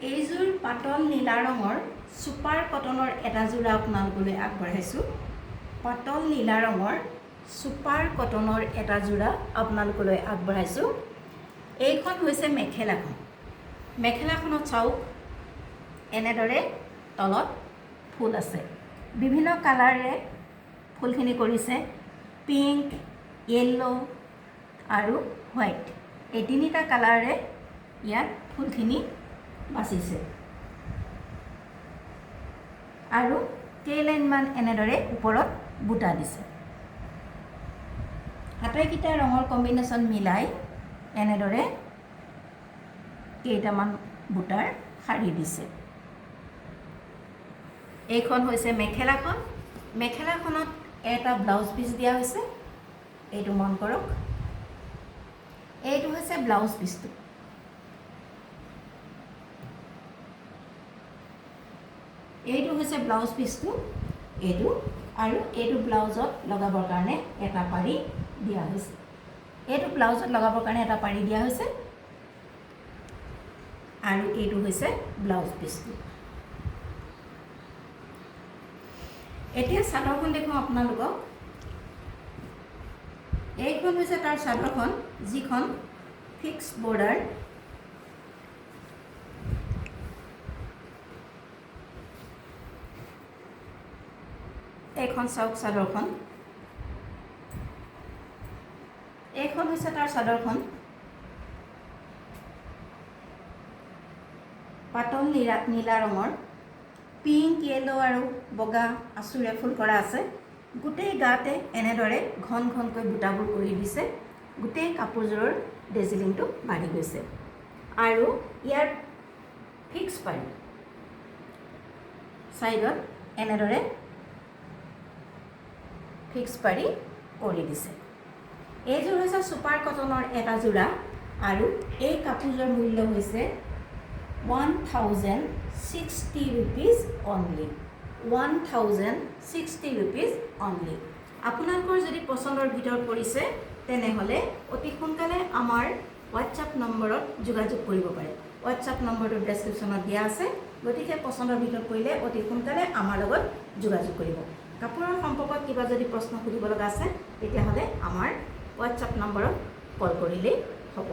এইযোৰ পাতল নীলা ৰঙৰ সুপাৰ কটনৰ এটা যোৰা আপোনালোকলৈ আগবঢ়াইছোঁ। পাতল নীলা ৰঙৰ সুপাৰ কটনৰ এটা যোৰা আপোনালোকলৈ আগবঢ়াইছোঁ। এইখন হৈছে মেখেলাখন। মেখেলাখনত চাওক এনেদৰে তলত ফুল আছে। বিভিন্ন কালাৰেৰে ফুলখিনি কৰিছে, পিংক, য়েল্লো আৰু হোৱাইট। এই তিনিটা কালাৰেৰে ইয়াত ফুলখিনি বাচিছে আৰু কেইলাইনমান এনেদৰে ওপৰত বুটা দিছে। আটাইকেইটা ৰঙৰ কম্বিনেশ্যন মিলাই এনেদৰে কেইটামান বুটাৰ শাৰী দিছে। এইখন হৈছে মেখেলাখন। মেখেলাখনত এটা ব্লাউজ পিচ দিয়া হৈছে, এইটো মন কৰক। এইটো হৈছে ব্লাউজ পিচটো। এইটো হৈছে ব্লাউজ পিচটো, এইটো আৰু এইটো ব্লাউজত লগাবৰ কাৰণে এটা পাৰি দিয়া হৈছে। এইটো ব্লাউজত লগাবৰ কাৰণে এটা পাৰি দিয়া হৈছে আৰু এইটো হৈছে ব্লাউজ পিচটো। এতিয়া চাদৰখন দেখুৱাওঁ আপোনালোকক। এইখন হৈছে তাৰ চাদৰখন, যিখন ফিক্স বৰ্ডাৰ। এইখন চাওক চাদৰখন। এইখন হৈছে তাৰ চাদৰখন। পাতল নীলা ৰঙৰ, পিংক, য়েল্লো আৰু বগা আঁচুৰে ফুল কৰা আছে। গোটেই গাতে এনেদৰে ঘন ঘনকৈ বুটাবোৰ কৰি দিছে। গোটেই কাপোৰযোৰৰ ডেজিলিংটো বাঢ়ি গৈছে আৰু ইয়াৰ ফিক্স পাৰি ছাইডত এনেদৰে ফিক্স পাৰি কৰি দিছে। এইযোৰ হৈছে সুপাৰ কটনৰ এটা যোৰা আৰু এই কাপোৰযোৰৰ মূল্য হৈছে 1060 rupees only। 1060 rupees only। আপোনালোকৰ যদি পচন্দৰ ভিতৰত পৰিছে তেনেহ'লে অতি সোনকালে আমাৰ হোৱাটছআপ নম্বৰত যোগাযোগ কৰিব পাৰে। হোৱাটছআপ নম্বৰটো ডেছক্ৰিপশ্যনত দিয়া আছে, গতিকে পচন্দৰ ভিতৰত পৰিলে অতি সোনকালে আমাৰ লগত যোগাযোগ কৰিব। কাপোৰৰ সম্পৰ্কত কিবা যদি প্ৰশ্ন সুধিব লগা আছে তেতিয়াহ'লে আমাৰ হোৱাটছআপ নম্বৰত কল কৰিলেই হ'ব।